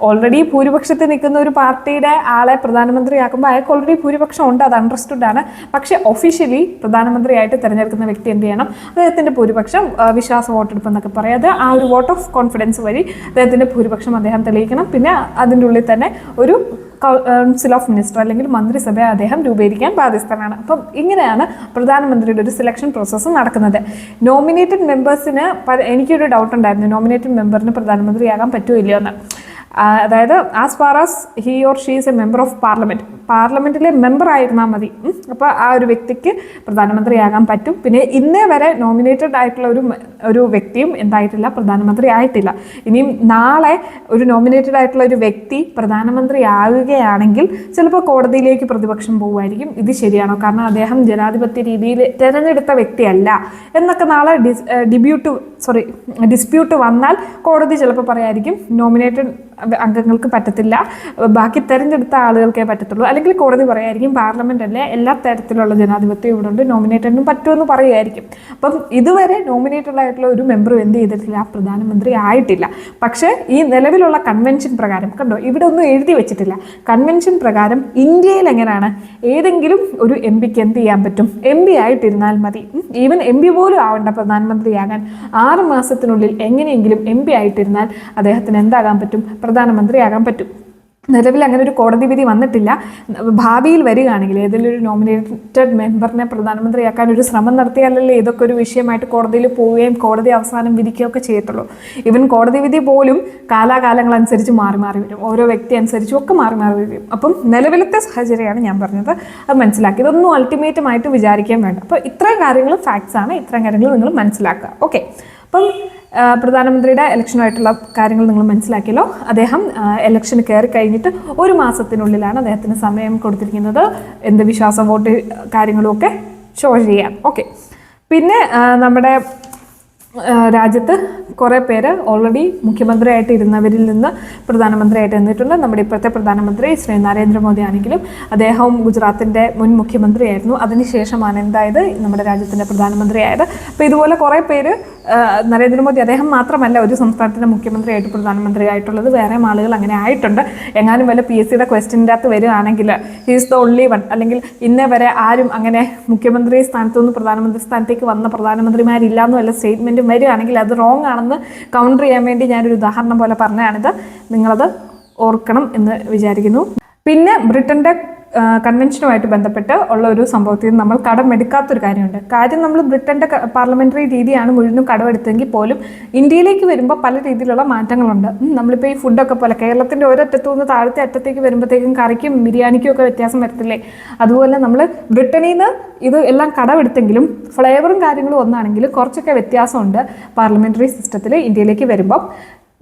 ഓൾറെഡി ഭൂരിപക്ഷത്തിൽ നിൽക്കുന്ന ഒരു പാർട്ടിയുടെ ആളെ പ്രധാനമന്ത്രിയാക്കുമ്പോൾ അയാൾക്ക് ഓൾറെഡി ഭൂരിപക്ഷം ഉണ്ട്, അത് അണ്ടർസ്റ്റുഡ് ആണ്. പക്ഷേ ഒഫീഷ്യലി പ്രധാനമന്ത്രിയായിട്ട് തിരഞ്ഞെടുക്കുന്ന വ്യക്തി എന്ത് ചെയ്യണം? അദ്ദേഹത്തിൻ്റെ ഭൂരിപക്ഷം വിശ്വാസ വോട്ടെടുപ്പ് എന്നൊക്കെ പറയാതെ ആ ഒരു വോട്ട് ഓഫ് കോൺഫിഡൻസ് വഴി അദ്ദേഹത്തിൻ്റെ ഭൂരിപക്ഷം അദ്ദേഹം തെളിയിക്കണം. പിന്നെ അതിൻ്റെ ഉള്ളിൽ തന്നെ ഒരു കൗൺസിൽ ഓഫ് മിനിസ്റ്റർ അല്ലെങ്കിൽ മന്ത്രിസഭ അദ്ദേഹം രൂപീകരിക്കാൻ ബാധ്യസ്ഥനാണ്. അപ്പം ഇങ്ങനെയാണ് പ്രധാനമന്ത്രിയുടെ ഒരു സെലക്ഷൻ പ്രോസസ്സ് നടക്കുന്നത്. നോമിനേറ്റഡ് മെമ്പേഴ്സിന് എനിക്കൊരു ഡൗട്ട് ഉണ്ടായിരുന്നു, നോമിനേറ്റഡ് മെമ്പറിന് പ്രധാനമന്ത്രിയാകാൻ പറ്റുമോ ഇല്ലയോ എന്ന്. അതായത് as far as he or she is a member of പാർലമെന്റിലെ മെമ്പർ ആയിരുന്നാൽ മതി. അപ്പോൾ ആ ഒരു വ്യക്തിക്ക് പ്രധാനമന്ത്രിയാകാൻ പറ്റും. പിന്നെ ഇന്നേ വരെ നോമിനേറ്റഡ് ആയിട്ടുള്ള ഒരു വ്യക്തിയും എന്തായിട്ടില്ല? പ്രധാനമന്ത്രി ആയിട്ടില്ല. ഇനിയും നാളെ ഒരു നോമിനേറ്റഡ് ആയിട്ടുള്ള ഒരു വ്യക്തി പ്രധാനമന്ത്രി ആവുകയാണെങ്കിൽ ചിലപ്പോൾ കോടതിയിലേക്ക് പ്രതിപക്ഷം പോകുമായിരിക്കും. ഇത് ശരിയാണോ? കാരണം അദ്ദേഹം ജനാധിപത്യ രീതിയിൽ തിരഞ്ഞെടുത്ത വ്യക്തിയല്ല എന്നൊക്കെ നാളെ ഡിസ്പ്യൂട്ട് വന്നാൽ കോടതി ചിലപ്പോൾ പറയായിരിക്കും നോമിനേറ്റഡ് അംഗങ്ങൾക്ക് പറ്റത്തില്ല, ബാക്കി തിരഞ്ഞെടുത്ത ആളുകൾക്കേ പറ്റത്തുള്ളൂ. അല്ലെങ്കിൽ കോടതി പറയായിരിക്കും പാർലമെന്റ് അല്ലേ, എല്ലാ തരത്തിലുള്ള ജനാധിപത്യം ഇവിടെ ഉണ്ട്, നോമിനേറ്റഡിനും പറ്റുമെന്ന് പറയുമായിരിക്കും. അപ്പം ഇതുവരെ നോമിനേറ്റഡ് ആയിട്ടുള്ള ഒരു മെമ്പറും എന്ത് ചെയ്തിട്ടില്ല? പ്രധാനമന്ത്രി ആയിട്ടില്ല. പക്ഷേ ഈ നിലവിലുള്ള കൺവെൻഷൻ പ്രകാരം കണ്ടോ, ഇവിടെ ഒന്നും എഴുതി വെച്ചിട്ടില്ല. കൺവെൻഷൻ പ്രകാരം ഇന്ത്യയിൽ എങ്ങനെയാണ്? ഏതെങ്കിലും ഒരു MP എന്ത് ചെയ്യാൻ പറ്റും? MP ആയിട്ടിരുന്നാൽ മതി. ഈവൻ MP പോലും ആവേണ്ട പ്രധാനമന്ത്രിയാകാൻ 6 മാസത്തിനുള്ളിൽ എങ്ങനെയെങ്കിലും MP ആയിട്ടിരുന്നാൽ അദ്ദേഹത്തിന് എന്താകാൻ പറ്റും? പ്രധാനമന്ത്രിയാകാൻ പറ്റും. നിലവിൽ അങ്ങനെ ഒരു കോടതി വിധി വന്നിട്ടില്ല. ഭാവിയിൽ വരികയാണെങ്കിൽ ഏതെങ്കിലും ഒരു നോമിനേറ്റഡ് മെമ്പറിനെ പ്രധാനമന്ത്രിയാക്കാൻ ഒരു ശ്രമം നടത്തിയാലല്ലേ ഇതൊക്കെ ഒരു വിഷയമായിട്ട് കോടതിയിൽ പോവുകയും കോടതി അവസാനം വിധിക്കുകയൊക്കെ ചെയ്യത്തുള്ളൂ. ഈവൻ കോടതി വിധി പോലും കാലാകാലങ്ങളനുസരിച്ച് മാറി വരും, ഓരോ വ്യക്തി അനുസരിച്ചും ഒക്കെ മാറി വരും. അപ്പം നിലവിലത്തെ സാഹചര്യമാണ് ഞാൻ പറഞ്ഞത്, അത് മനസ്സിലാക്കി. ഇതൊന്നും അൾട്ടിമേറ്റുമായിട്ട് വിചാരിക്കാൻ വേണ്ട. അപ്പോൾ ഇത്രയും കാര്യങ്ങൾ ഫാക്ട്സ് ആണ്, ഇത്രയും കാര്യങ്ങൾ നിങ്ങൾ മനസ്സിലാക്കുക. ഓക്കെ, അപ്പം പ്രധാനമന്ത്രിയുടെ ഇലക്ഷനുമായിട്ടുള്ള കാര്യങ്ങൾ നിങ്ങൾ മനസ്സിലാക്കിയല്ലോ. അദ്ദേഹം ഇലക്ഷന് കയറി കഴിഞ്ഞിട്ട് 1 മാസത്തിനുള്ളിലാണ് അദ്ദേഹത്തിന് സമയം കൊടുത്തിരിക്കുന്നത് എന്ത് വിശ്വാസ വോട്ട് കാര്യങ്ങളുമൊക്കെ ഷോ ചെയ്യാൻ. ഓക്കെ, പിന്നെ നമ്മുടെ രാജ്യത്ത് കുറേ പേര് ഓൾറെഡി മുഖ്യമന്ത്രിയായിട്ട് ഇരുന്നവരിൽ നിന്ന് പ്രധാനമന്ത്രിയായിട്ട് നിന്നിട്ടുണ്ട്. നമ്മുടെ ഇപ്പോഴത്തെ പ്രധാനമന്ത്രി ശ്രീ നരേന്ദ്രമോദി ആണെങ്കിലും അദ്ദേഹവും ഗുജറാത്തിൻ്റെ മുൻ മുഖ്യമന്ത്രിയായിരുന്നു. അതിനുശേഷമാണ് എന്തായത്? നമ്മുടെ രാജ്യത്തിൻ്റെ പ്രധാനമന്ത്രിയായത്. അപ്പോൾ ഇതുപോലെ കുറേ പേര് നരേന്ദ്രമോദി അദ്ദേഹം മാത്രമല്ല ഒരു സംസ്ഥാനത്തിൻ്റെ മുഖ്യമന്ത്രിയായിട്ട് പ്രധാനമന്ത്രിയായിട്ടുള്ളത്, വേറെ ആളുകൾ അങ്ങനെ ആയിട്ടുണ്ട്. എങ്ങാനും വല്ല PSCയുടെ ക്വസ്റ്റ്യൻ്റെ അകത്ത് വരികയാണെങ്കിൽ ഹീസ് ദ ഓൺലി വൺ, അല്ലെങ്കിൽ ഇന്നേ വരെ ആരും അങ്ങനെ മുഖ്യമന്ത്രി സ്ഥാനത്തു നിന്ന് പ്രധാനമന്ത്രി സ്ഥാനത്തേക്ക് വന്ന പ്രധാനമന്ത്രിമാരില്ലാന്നും വല്ല സ്റ്റേറ്റ്മെൻറ്റും വരികയാണെങ്കിൽ അത് റോങ് ആണെന്ന് കൗണ്ടർ ചെയ്യാൻ വേണ്ടി ഞാനൊരു ഉദാഹരണം പോലെ പറഞ്ഞതാണിത്. നിങ്ങളത് ഓർക്കണം എന്ന് വിചാരിക്കുന്നു. പിന്നെ ബ്രിട്ടൻ്റെ കൺവെൻഷനുമായിട്ട് ബന്ധപ്പെട്ട് ഉള്ള ഒരു സംഭവത്തിൽ നമ്മൾ കടമെടുക്കാത്തൊരു കാര്യമുണ്ട്. നമ്മൾ ബ്രിട്ടൻ്റെ പാർലമെൻ്ററി രീതിയാണ് മുഴുവനും കടമെടുത്തെങ്കിൽ പോലും ഇന്ത്യയിലേക്ക് വരുമ്പോൾ പല രീതിയിലുള്ള മാറ്റങ്ങളുണ്ട്. നമ്മളിപ്പോൾ ഈ ഫുഡൊക്കെ പോലെ കേരളത്തിൻ്റെ ഒരറ്റത്തു നിന്ന് താഴത്തെ അറ്റത്തേക്ക് വരുമ്പോഴത്തേക്കും കറിക്കും ബിരിയാണിക്കും ഒക്കെ വ്യത്യാസം വരത്തില്ലേ? അതുപോലെ നമ്മൾ ബ്രിട്ടനിൽ നിന്ന് ഇത് എല്ലാം കടമെടുത്തെങ്കിലും ഫ്ലേവറും കാര്യങ്ങളും ഒന്നാണെങ്കിലും കുറച്ചൊക്കെ വ്യത്യാസമുണ്ട് പാർലമെൻ്ററി സിസ്റ്റത്തിൽ ഇന്ത്യയിലേക്ക് വരുമ്പോൾ.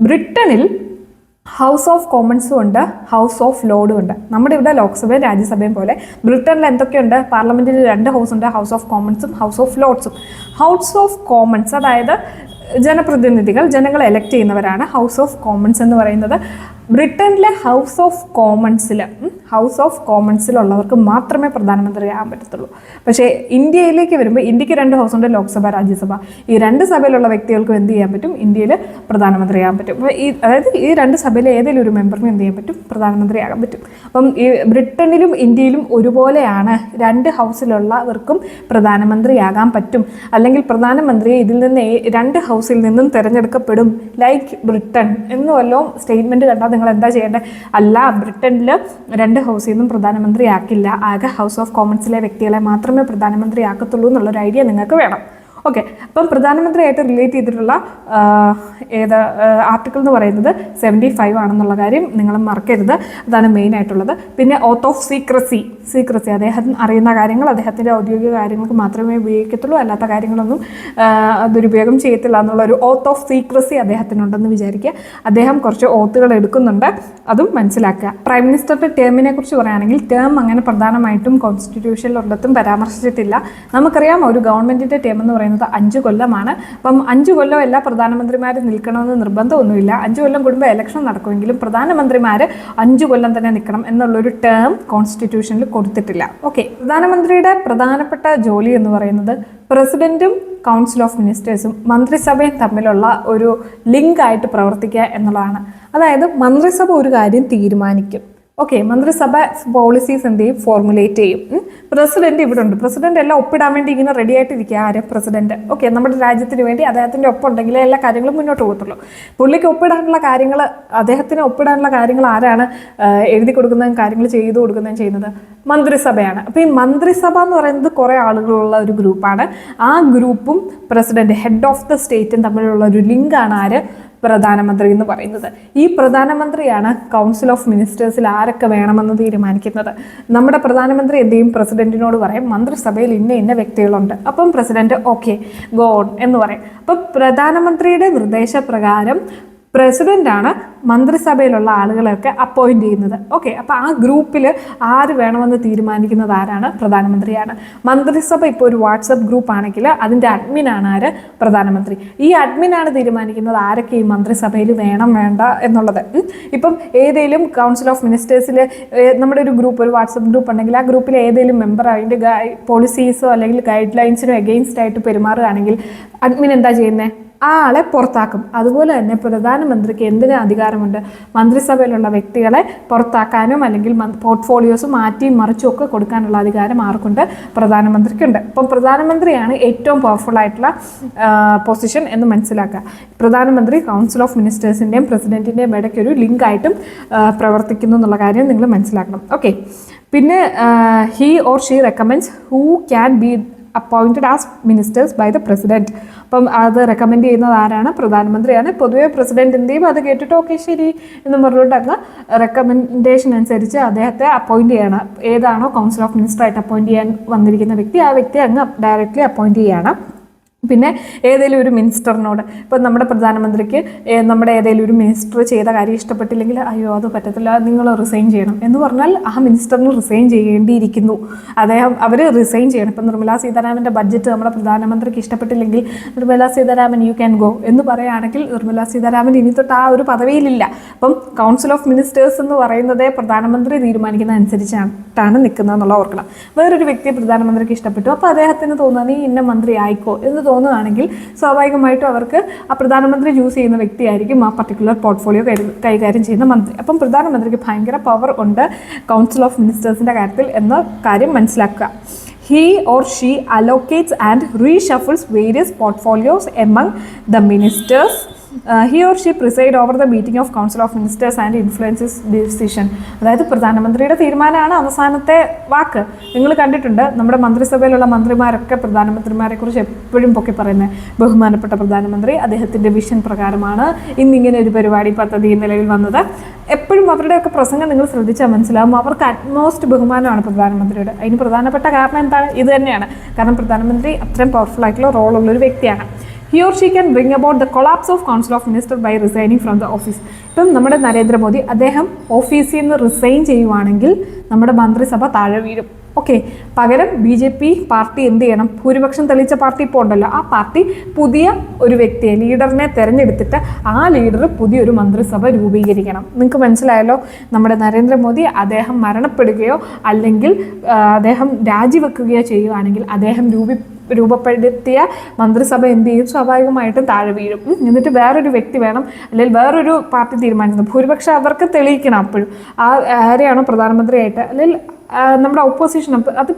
ബ്രിട്ടനിൽ ഹൗസ് ഓഫ് കോമൺസും ഉണ്ട്, ഹൗസ് ഓഫ് ലോർഡും ഉണ്ട്. നമ്മുടെ ഇവിടെ ലോക്സഭയും രാജ്യസഭയും പോലെ ബ്രിട്ടനിൽ എന്തൊക്കെയുണ്ട്? പാർലമെൻറ്റിൽ 2 ഹൗസ് ഉണ്ട്, ഹൗസ് ഓഫ് കോമൺസും ഹൗസ് ഓഫ് ലോർഡ്സും. ഹൗസ് ഓഫ് കോമൺസ് അതായത് ജനപ്രതിനിധികൾ, ജനങ്ങളെ എലക്ട് ചെയ്യുന്നവരാണ് ഹൗസ് ഓഫ് കോമൺസ് എന്ന് പറയുന്നത്. ബ്രിട്ടനിലെ ഹൗസ് ഓഫ് കോമൺസിലുള്ളവർക്ക് മാത്രമേ പ്രധാനമന്ത്രിയാകാൻ പറ്റത്തുള്ളൂ. പക്ഷേ ഇന്ത്യയിലേക്ക് വരുമ്പോൾ ഇന്ത്യക്ക് 2 ഹൗസുണ്ട്, ലോക്സഭ, രാജ്യസഭ. ഈ 2 സഭയിലുള്ള വ്യക്തികൾക്കും എന്ത് ചെയ്യാൻ പറ്റും? ഇന്ത്യയിൽ പ്രധാനമന്ത്രിയാകാൻ പറ്റും. അപ്പോൾ അതായത് ഈ 2 സഭയിലെ ഏതെങ്കിലും ഒരു മെമ്പറിന് എന്ത് ചെയ്യാൻ പറ്റും? പ്രധാനമന്ത്രിയാകാൻ പറ്റും. അപ്പം ഈ ബ്രിട്ടനിലും ഇന്ത്യയിലും ഒരുപോലെയാണ് 2 ഹൗസിലുള്ളവർക്കും പ്രധാനമന്ത്രിയാകാൻ പറ്റും. അല്ലെങ്കിൽ പ്രധാനമന്ത്രിയെ ഇതിൽ നിന്ന് 2 ഹൗസിൽ നിന്നും തിരഞ്ഞെടുക്കപ്പെടും, ലൈക്ക് ബ്രിട്ടൻ എന്ന് വല്ലതും സ്റ്റേറ്റ്മെൻറ്റ് കണ്ടാൽ നിങ്ങൾ എന്താ ചെയ്യേണ്ടത്? അല്ല, ബ്രിട്ടനിൽ 2 ഹൗസിൽ നിന്നും പ്രധാനമന്ത്രിയാക്കില്ല, ആകെ ഹൗസ് ഓഫ് കോമൺസിലെ വ്യക്തികളെ മാത്രമേ പ്രധാനമന്ത്രിയാക്കത്തുള്ളൂ എന്നുള്ളൊരു ഐഡിയ നിങ്ങൾക്ക് വേണം. ഓക്കെ, അപ്പം പ്രധാനമന്ത്രിയായിട്ട് റിലേറ്റ് ചെയ്തിട്ടുള്ള ആർട്ടിക്കിൾ എന്ന് പറയുന്നത് 75 ആണെന്നുള്ള കാര്യം നിങ്ങൾ മറക്കരുത്. അതാണ് മെയിൻ ആയിട്ടുള്ളത്. പിന്നെ ഓത്ത് ഓഫ് സീക്രസി, അദ്ദേഹം അറിയുന്ന കാര്യങ്ങൾ അദ്ദേഹത്തിൻ്റെ ഔദ്യോഗിക കാര്യങ്ങൾക്ക് മാത്രമേ ഉപയോഗിക്കത്തുള്ളൂ, അല്ലാത്ത കാര്യങ്ങളൊന്നും ദുരുപയോഗം ചെയ്യത്തില്ല എന്നുള്ളൊരു ഓത്ത് ഓഫ് സീക്രസി അദ്ദേഹത്തിനുണ്ടെന്ന് വിചാരിക്കുക. അദ്ദേഹം കുറച്ച് ഓത്തുകൾ എടുക്കുന്നുണ്ട്, അതും മനസ്സിലാക്കുക. പ്രൈം മിനിസ്റ്ററുടെ ടേമിനെ കുറിച്ച് പറയുകയാണെങ്കിൽ ടേം അങ്ങനെ പ്രധാനമായിട്ടും കോൺസ്റ്റിറ്റ്യൂഷനിലൊരിടത്തും പരാമർശിച്ചിട്ടില്ല. നമുക്കറിയാം ഒരു ഗവൺമെൻറ്റിൻ്റെ ടേം എന്ന് പറയുന്നത് 5 കൊല്ലമാണ്. അപ്പം 5 കൊല്ലം എല്ലാ പ്രധാനമന്ത്രിമാരും നിൽക്കണമെന്ന് നിർബന്ധമൊന്നുമില്ല. 5 കൊല്ലം കൂടുമ്പോൾ ഇലക്ഷൻ നടക്കുമെങ്കിലും പ്രധാനമന്ത്രിമാർ 5 കൊല്ലം തന്നെ നിൽക്കണം എന്നുള്ളൊരു ടേം കോൺസ്റ്റിറ്റ്യൂഷനിൽ കൊടുത്തിട്ടില്ല. ഓക്കെ, പ്രധാനമന്ത്രിയുടെ പ്രധാനപ്പെട്ട ജോലി എന്ന് പറയുന്നത് പ്രസിഡന്റും കൗൺസിൽ ഓഫ് മിനിസ്റ്റേഴ്സും മന്ത്രിസഭയും തമ്മിലുള്ള ഒരു ലിങ്ക് ആയിട്ട് പ്രവർത്തിക്കുക എന്നുള്ളതാണ്. അതായത് മന്ത്രിസഭ ഒരു കാര്യം തീരുമാനിക്കും. ഓക്കെ, മന്ത്രിസഭ പോളിസീസ് എന്ത് ചെയ്യും? ഫോർമുലേറ്റ് ചെയ്യും. പ്രസിഡന്റ് ഇവിടെ ഉണ്ട്. പ്രസിഡന്റ് എല്ലാം ഒപ്പിടാൻ വേണ്ടി ഇങ്ങനെ റെഡി ആയിട്ടിരിക്കുക. ആരും പ്രസിഡന്റ്. ഓക്കെ, നമ്മുടെ രാജ്യത്തിന് വേണ്ടി അദ്ദേഹത്തിൻ്റെ ഒപ്പം ഉണ്ടെങ്കിലേ എല്ലാ കാര്യങ്ങളും മുന്നോട്ട് പോകത്തുള്ളൂ. പുള്ളിക്ക് ഒപ്പിടാനുള്ള കാര്യങ്ങൾ, അദ്ദേഹത്തിന് ഒപ്പിടാനുള്ള കാര്യങ്ങൾ ആരാണ് എഴുതി കൊടുക്കുന്നതും കാര്യങ്ങൾ ചെയ്തു കൊടുക്കുന്നതും ചെയ്യുന്നത്? മന്ത്രിസഭയാണ്. അപ്പോൾ ഈ മന്ത്രിസഭ എന്ന് പറയുന്നത് കുറേ ആളുകളുള്ള ഒരു ഗ്രൂപ്പാണ്. ആ ഗ്രൂപ്പും പ്രസിഡന്റ്, ഹെഡ് ഓഫ് ദ സ്റ്റേറ്റും തമ്മിലുള്ള ഒരു ലിങ്കാണ് ആര്? പ്രധാനമന്ത്രി എന്ന് പറയുന്നത്. ഈ പ്രധാനമന്ത്രിയാണ് കൗൺസിൽ ഓഫ് മിനിസ്റ്റേഴ്സിൽ ആരൊക്കെ വേണമെന്ന് തീരുമാനിക്കുന്നത്. നമ്മുടെ പ്രധാനമന്ത്രി എന്ത് ചെയ്യും? പ്രസിഡന്റിനോട് പറയും മന്ത്രിസഭയിൽ ഇന്ന വ്യക്തികളുണ്ട്. അപ്പം പ്രസിഡന്റ് ഓക്കെ ഗോ ഓൺ എന്ന് പറയും. അപ്പം പ്രധാനമന്ത്രിയുടെ നിർദ്ദേശപ്രകാരം പ്രസിഡൻ്റാണ് മന്ത്രിസഭയിലുള്ള ആളുകളെയൊക്കെ അപ്പോയിൻറ്റ് ചെയ്യുന്നത്. ഓക്കെ, അപ്പോൾ ആ ഗ്രൂപ്പിൽ ആര് വേണമെന്ന് തീരുമാനിക്കുന്നത് ആരാണ്? പ്രധാനമന്ത്രിയാണ്. മന്ത്രിസഭ ഇപ്പോൾ ഒരു വാട്സപ്പ് ഗ്രൂപ്പ് ആണെങ്കിൽ അതിൻ്റെ അഡ്മിനാണ് ആര്? പ്രധാനമന്ത്രി. ഈ അഡ്മിനാണ് തീരുമാനിക്കുന്നത് ആരൊക്കെ ഈ മന്ത്രിസഭയിൽ വേണം വേണ്ട എന്നുള്ളത്. ഇപ്പം ഏതെങ്കിലും കൗൺസിൽ ഓഫ് മിനിസ്റ്റേഴ്സിൽ നമ്മുടെ ഒരു ഗ്രൂപ്പ്, ഒരു വാട്സപ്പ് ഗ്രൂപ്പ് ഉണ്ടെങ്കിൽ ആ ഗ്രൂപ്പിൽ ഏതെങ്കിലും മെമ്പർ അതിൻ്റെ പോളിസീസോ അല്ലെങ്കിൽ ഗൈഡ് ലൈൻസിനോ എഗെയിൻസ്റ്റ് ആയിട്ട് പെരുമാറുകയാണെങ്കിൽ അഡ്മിൻ എന്താ ചെയ്യുന്നത്? ആ ആളെ പുറത്താക്കും. അതുപോലെ തന്നെ പ്രധാനമന്ത്രിക്ക് എന്തിന് അധികാരമുണ്ട്? മന്ത്രിസഭയിലുള്ള വ്യക്തികളെ പുറത്താക്കാനും അല്ലെങ്കിൽ പോർട്ട്ഫോളിയോസ് മാറ്റിയും മറിച്ചും ഒക്കെ കൊടുക്കാനുള്ള അധികാരം ആർക്കുണ്ട്? പ്രധാനമന്ത്രിക്കുണ്ട്. അപ്പം പ്രധാനമന്ത്രിയാണ് ഏറ്റവും പവർഫുൾ ആയിട്ടുള്ള പൊസിഷൻ എന്ന് മനസ്സിലാക്കുക. പ്രധാനമന്ത്രി കൗൺസിൽ ഓഫ് മിനിസ്റ്റേഴ്സിൻ്റെയും പ്രസിഡന്റിൻ്റെയും ഇടയ്ക്കൊരു ലിങ്കായിട്ടും പ്രവർത്തിക്കുന്നു എന്നുള്ള കാര്യം നിങ്ങൾ മനസ്സിലാക്കണം. ഓക്കെ, പിന്നെ he or she recommends who can be appointed as ministers by the president. അപ്പം അത് റെക്കമെൻഡ് ചെയ്യുന്നത് ആരാണ്? പ്രധാനമന്ത്രിയാണ്. പൊതുവെ പ്രസിഡന്റ് എന്ത് ചെയ്യും? അത് കേട്ടിട്ട് ഓക്കെ ശരി എന്ന് പറഞ്ഞിട്ട് അങ്ങ് റെക്കമെൻഡേഷൻ അനുസരിച്ച് അദ്ദേഹത്തെ അപ്പോയിൻറ്റ് ചെയ്യണം. ഏതാണോ കൗൺസിൽ ഓഫ് മിനിസ്റ്ററായിട്ട് അപ്പോയിൻറ്റ് ചെയ്യാൻ വന്നിരിക്കുന്ന വ്യക്തി, ആ വ്യക്തിയെ അങ്ങ് ഡയറക്റ്റ്ലി അപ്പോയിൻറ്റ് ചെയ്യണം. പിന്നെ ഏതെങ്കിലും ഒരു മിനിസ്റ്ററിനോട്, ഇപ്പം നമ്മുടെ പ്രധാനമന്ത്രിക്ക് നമ്മുടെ ഏതെങ്കിലും ഒരു മിനിസ്റ്റർ ചെയ്ത കാര്യം ഇഷ്ടപ്പെട്ടില്ലെങ്കിൽ അയ്യോ അത് പറ്റത്തില്ല, നിങ്ങൾ റിസൈൻ ചെയ്യണം എന്ന് പറഞ്ഞാൽ ആ മിനിസ്റ്ററിന് റിസൈൻ ചെയ്യേണ്ടിയിരിക്കുന്നു. അവർ റിസൈൻ ചെയ്യണം. ഇപ്പം നിർമ്മലാ സീതാരാമൻ്റെ ബഡ്ജറ്റ് നമ്മുടെ പ്രധാനമന്ത്രിക്ക് ഇഷ്ടപ്പെട്ടില്ലെങ്കിൽ Nirmala Sitharaman you can go എന്ന് പറയുകയാണെങ്കിൽ നിർമ്മലാ സീതാരാമൻ ഇനി തൊട്ട് ആ ഒരു പദവിയിലില്ല. അപ്പം കൗൺസിൽ ഓഫ് മിനിസ്റ്റേഴ്സ് എന്ന് പറയുന്നത് പ്രധാനമന്ത്രി തീരുമാനിക്കുന്ന അനുസരിച്ചാണ് നിൽക്കുന്നത് എന്നുള്ള ഓർക്കണം. വേറൊരു വ്യക്തി പ്രധാനമന്ത്രിക്ക് ഇഷ്ടപ്പെട്ടു, അപ്പോൾ അദ്ദേഹത്തിന് തോന്നുക നീ ഇന്ന മന്ത്രി ആയിക്കോ എന്ന് തോന്നുകയാണെങ്കിൽ സ്വാഭാവികമായിട്ടും അവർക്ക് ആ പ്രധാനമന്ത്രി ചൂസ് ചെയ്യുന്ന വ്യക്തിയായിരിക്കും ആ പർട്ടിക്കുലർ പോർട്ട്ഫോളിയോ കൈകാര്യം ചെയ്യുന്ന മന്ത്രി. അപ്പം പ്രധാനമന്ത്രിക്ക് ഭയങ്കര പവർ ഉണ്ട് കൗൺസിൽ ഓഫ് മിനിസ്റ്റേഴ്സിൻ്റെ കാര്യത്തിൽ എന്ന കാര്യം മനസ്സിലാക്കുക. He or she allocates and reshuffles various portfolios among the ministers. He or she preside over the meeting of Council of Ministers and influences decision. അതായത് പ്രധാനമന്ത്രിയുടെ തീരുമാനമാണ് അവസാനത്തെ വാക്ക്. നിങ്ങൾ കണ്ടിട്ടുണ്ട് നമ്മുടെ മന്ത്രിസഭയിലുള്ള മന്ത്രിമാരൊക്കെ പ്രധാനമന്ത്രിമാരെ കുറിച്ച് എപ്പോഴും പൊക്കി പറയുന്നത് ബഹുമാനപ്പെട്ട പ്രധാനമന്ത്രി അദ്ദേഹത്തിൻ്റെ വിഷൻ പ്രകാരമാണ് ഇന്നിങ്ങനെ ഒരു പരിപാടി പദ്ധതി നിലവിൽ വന്നത്. എപ്പോഴും അവരുടെയൊക്കെ പ്രസംഗം നിങ്ങൾ ശ്രദ്ധിച്ചാൽ മനസ്സിലാവും അവർക്ക് അറ്റ്മോസ്റ്റ് ബഹുമാനമാണ് പ്രധാനമന്ത്രിയുടെ. അതിന് പ്രധാനപ്പെട്ട കാരണം എന്താണ്? ഇത് തന്നെയാണ്. കാരണം പ്രധാനമന്ത്രി അത്രയും പവർഫുൾ ആയിട്ടുള്ള റോളുള്ളൊരു വ്യക്തിയാണ്. He or she can bring about the collapse of Council of Ministers by resigning from the office. ഇപ്പം നമ്മുടെ നരേന്ദ്രമോദി അദ്ദേഹം ഓഫീസിൽ നിന്ന് റിസൈൻ ചെയ്യുവാണെങ്കിൽ നമ്മുടെ മന്ത്രിസഭ താഴെ വീഴും. ഓക്കെ. പകരം BJP പാർട്ടി എന്ത് ചെയ്യണം? ഭൂരിപക്ഷം തെളിയിച്ച പാർട്ടി ഇപ്പോൾ ഉണ്ടല്ലോ, ആ പാർട്ടി പുതിയ ഒരു വ്യക്തിയെ, ലീഡറിനെ തിരഞ്ഞെടുത്തിട്ട് ആ ലീഡർ പുതിയൊരു മന്ത്രിസഭ രൂപീകരിക്കണം. നിങ്ങൾക്ക് മനസ്സിലായല്ലോ? നമ്മുടെ നരേന്ദ്രമോദി അദ്ദേഹം മരണപ്പെടുകയോ അല്ലെങ്കിൽ അദ്ദേഹം രാജിവെക്കുകയോ ചെയ്യുകയാണെങ്കിൽ അദ്ദേഹം രൂപപ്പെടുത്തിയ മന്ത്രിസഭ എന്ത് ചെയ്യും? സ്വാഭാവികമായിട്ടും താഴെ വീഴും. എന്നിട്ട് വേറൊരു വ്യക്തി വേണം, അല്ലെങ്കിൽ വേറൊരു പാർട്ടി തീരുമാനിക്കുന്നത്. ഭൂരിപക്ഷം അവർക്ക് തെളിയിക്കണം അപ്പോഴും ആരെയാണോ പ്രധാനമന്ത്രിയായിട്ട്, അല്ലെങ്കിൽ നമ്മുടെ ഓപ്പോസിഷൻ. അത്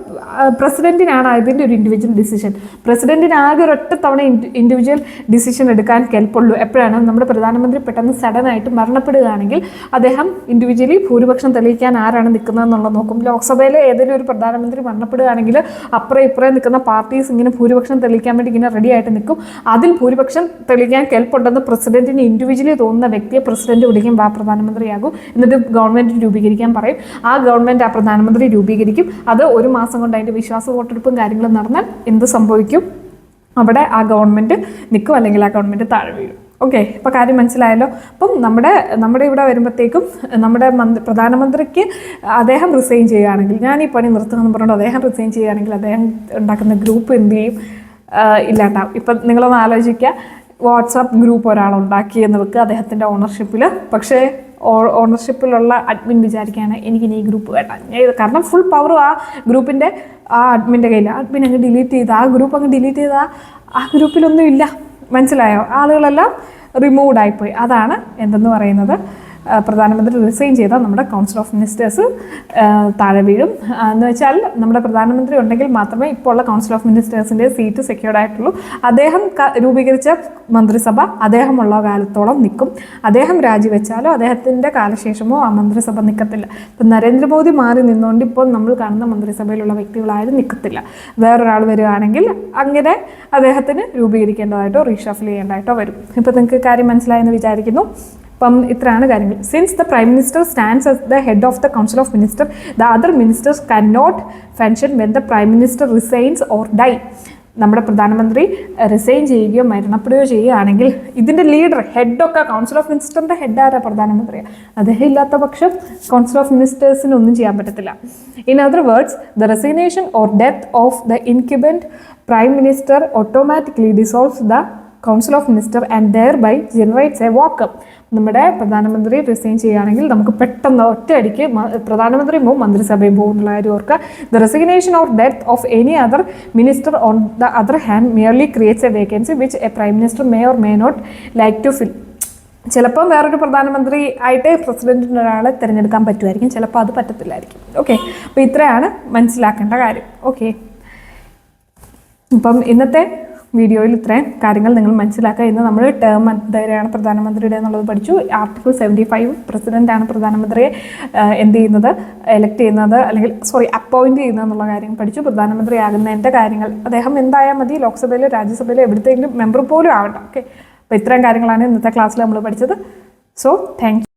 പ്രസിഡന്റിനാണ് അതിൻ്റെ ഒരു ഇൻഡിവിജ്വൽ ഡിസിഷൻ. പ്രസിഡന്റിന് ആകെ ഒരൊറ്റ തവണ ഇൻഡിവിജ്വൽ ഡിസിഷൻ എടുക്കാൻ കെൽപ്പുള്ളൂ. എപ്പോഴാണ് നമ്മുടെ പ്രധാനമന്ത്രി പെട്ടെന്ന് സഡനായിട്ട് മരണപ്പെടുകയാണെങ്കിൽ അദ്ദേഹം ഇൻഡിവിജ്വലി ഭൂരിപക്ഷം തെളിയിക്കാൻ ആരാണ് നിൽക്കുന്നതെന്നുള്ളത് നോക്കും. ലോക്സഭയിൽ ഏതെങ്കിലും ഒരു പ്രധാനമന്ത്രി മരണപ്പെടുകയാണെങ്കിൽ അപ്പുറം ഇപ്പുറം നിൽക്കുന്ന പാർട്ടീസ് ഇങ്ങനെ ഭൂരിപക്ഷം തെളിയിക്കാൻ വേണ്ടി ഇങ്ങനെ റെഡി ആയിട്ട് നിൽക്കും. അതിൽ ഭൂരിപക്ഷം തെളിയിക്കാൻ കെൽപ്പുണ്ടെന്ന് പ്രസിഡന്റിന് ഇൻഡിവിജ്വലി തോന്നുന്ന വ്യക്തിയെ പ്രസിഡന്റ് വിളിക്കും, പ്രധാനമന്ത്രിയാകും. എന്നിട്ട് ഗവൺമെന്റ് രൂപീകരിക്കാൻ പറയും. ആ ഗവൺമെന്റ് ആ പ്രധാനമന്ത്രി രൂപീകരിക്കും. അത് 1 മാസം കൊണ്ട് അതിൻ്റെ വിശ്വാസ വോട്ടെടുപ്പും കാര്യങ്ങളും നടന്നാൽ എന്ത് സംഭവിക്കും? അവിടെ ആ ഗവൺമെൻറ് നിൽക്കും, അല്ലെങ്കിൽ ആ ഗവൺമെൻറ് താഴെ വീഴും. ഓക്കെ, ഇപ്പോൾ കാര്യം മനസ്സിലായല്ലോ. അപ്പം നമ്മുടെ ഇവിടെ വരുമ്പോഴത്തേക്കും നമ്മുടെ പ്രധാനമന്ത്രിക്ക് അദ്ദേഹം റിസൈൻ ചെയ്യുകയാണെങ്കിൽ, ഞാൻ ഈ പണി നിർത്തുമെന്ന് പറഞ്ഞുകൊണ്ട് അദ്ദേഹം റിസൈൻ ചെയ്യുകയാണെങ്കിൽ അദ്ദേഹം ഉണ്ടാക്കുന്ന ഗ്രൂപ്പ് എന്ത് ചെയ്യും? ഇല്ലാണ്ടാവും. ഇപ്പം നിങ്ങളൊന്ന് ആലോചിക്കുക, വാട്സാപ്പ് ഗ്രൂപ്പ് ഒരാളുണ്ടാക്കിയെന്ന് വെക്കുക അദ്ദേഹത്തിൻ്റെ ഓണർഷിപ്പിൽ. പക്ഷേ ഓണർഷിപ്പിലുള്ള അഡ്മിൻ വിചാരിക്കുകയാണ് എനിക്കിനി ഈ ഗ്രൂപ്പ് വേണ്ട, കാരണം ഫുൾ പവറും ആ ഗ്രൂപ്പിൻ്റെ ആ അഡ്മിൻ്റെ കയ്യിൽ. അഡ്മിൻ അങ്ങ് ഡിലീറ്റ് ചെയ്താൽ, ആ ഗ്രൂപ്പ് അങ്ങ് ഡിലീറ്റ് ചെയ്താൽ ആ ഗ്രൂപ്പിലൊന്നും ഇല്ല. മനസ്സിലായോ? ആളുകളെല്ലാം റിമൂവ്ഡ് ആയിപ്പോയി. അതാണ് എന്തെന്ന് പറയുന്നത്, പ്രധാനമന്ത്രി റിസൈൻ ചെയ്താൽ നമ്മുടെ കൗൺസിൽ ഓഫ് മിനിസ്റ്റേഴ്സ് താഴെ വീഴും. എന്ന് വെച്ചാൽ നമ്മുടെ പ്രധാനമന്ത്രി ഉണ്ടെങ്കിൽ മാത്രമേ ഇപ്പോൾ ഉള്ള കൗൺസിൽ ഓഫ് മിനിസ്റ്റേഴ്സിൻ്റെ സീറ്റ് സെക്യൂർഡ് ആയിട്ടുള്ളൂ. അദ്ദേഹം രൂപീകരിച്ച മന്ത്രിസഭ അദ്ദേഹമുള്ള കാലത്തോളം നിൽക്കും. അദ്ദേഹം രാജിവെച്ചാലോ അദ്ദേഹത്തിൻ്റെ കാലശേഷമോ ആ മന്ത്രിസഭ നിൽക്കത്തില്ല. ഇപ്പം നരേന്ദ്രമോദി മാറി നിന്നുകൊണ്ട് ഇപ്പോൾ നമ്മൾ കാണുന്ന മന്ത്രിസഭയിലുള്ള വ്യക്തികളാരും നിൽക്കത്തില്ല. വേറൊരാൾ വരികയാണെങ്കിൽ അങ്ങനെ അദ്ദേഹത്തിന് രൂപീകരിക്കേണ്ടതായിട്ടോ റീഷഫിൽ ചെയ്യേണ്ടതായിട്ടോ വരും. ഇപ്പോൾ നിങ്ങൾക്ക് കാര്യം മനസ്സിലായെന്ന് വിചാരിക്കുന്നു. അപ്പം ഇത്രയാണ് കാര്യങ്ങൾ. Since the prime minister stands as the head of the council of minister, the other ministers can not function when the prime minister resigns or die. നമ്മുടെ പ്രധാനമന്ത്രി റിസൈൻ ചെയ്യുകയോ മരണപ്പെടുകയോ ചെയ്യുകയാണെങ്കിൽ ഇതിൻ്റെ ലീഡർ, ഹെഡൊക്കെ കൗൺസിൽ ഓഫ് മിനിസ്റ്ററിൻ്റെ ഹെഡ് ആരാ? പ്രധാനമന്ത്രിയാണ്. അദ്ദേഹം ഇല്ലാത്ത പക്ഷം കൗൺസിൽ ഓഫ് മിനിസ്റ്റേഴ്സിന് ഒന്നും ചെയ്യാൻ പറ്റത്തില്ല. In other words, the resignation or death of the incumbent prime minister automatically dissolves the council of minister and thereby generates a vacuum. നമ്മുടെ പ്രധാനമന്ത്രി റിസൈൻ ചെയ്യുകയാണെങ്കിൽ നമുക്ക് പെട്ടെന്ന് ഒറ്റയടിക്ക് പ്രധാനമന്ത്രി പോവും, മന്ത്രിസഭയും പോകും എന്നുള്ള കാര്യം ഓർക്കുക. The resignation or death of any other minister on the other hand merely creates a vacancy which a prime minister may or may not like to fill. ചിലപ്പം വേറൊരു പ്രധാനമന്ത്രി ആയിട്ട് പ്രസിഡന്റിന് ഒരാളെ തിരഞ്ഞെടുക്കാൻ പറ്റുമായിരിക്കും, ചിലപ്പോൾ അത് പറ്റത്തില്ലായിരിക്കും. ഓക്കെ, അപ്പോൾ ഇത്രയാണ് മനസ്സിലാക്കേണ്ട കാര്യം. ഓക്കെ, ഇപ്പം ഇന്നത്തെ വീഡിയോയിൽ ഇത്രയും കാര്യങ്ങൾ നിങ്ങൾ മനസ്സിലാക്കുക. ഇന്ന് നമ്മൾ ടേം എന്താണ് പ്രധാനമന്ത്രിയുടെ എന്നുള്ളത് പഠിച്ചു. ആർട്ടിക്കിൾ 75 പ്രസിഡൻ്റാണ് പ്രധാനമന്ത്രിയെ എന്ത് ചെയ്യുന്നത്, എലക്ട് ചെയ്യുന്നത്, അല്ലെങ്കിൽ അപ്പോയിൻറ്റ് ചെയ്യുന്നത് എന്നുള്ള കാര്യം പഠിച്ചു. പ്രധാനമന്ത്രി ആകുന്നതിൻ്റെ കാര്യങ്ങൾ അദ്ദേഹം എന്തായാൽ മതി, ലോക്സഭയിലോ രാജ്യസഭയിലോ എവിടത്തെങ്കിലും മെമ്പർ പോലും ആവട്ടെ. ഓക്കെ, അപ്പോൾ ഇത്രയും കാര്യങ്ങളാണ് ഇന്നത്തെ ക്ലാസ്സിൽ നമ്മൾ പഠിച്ചത്. So thank you.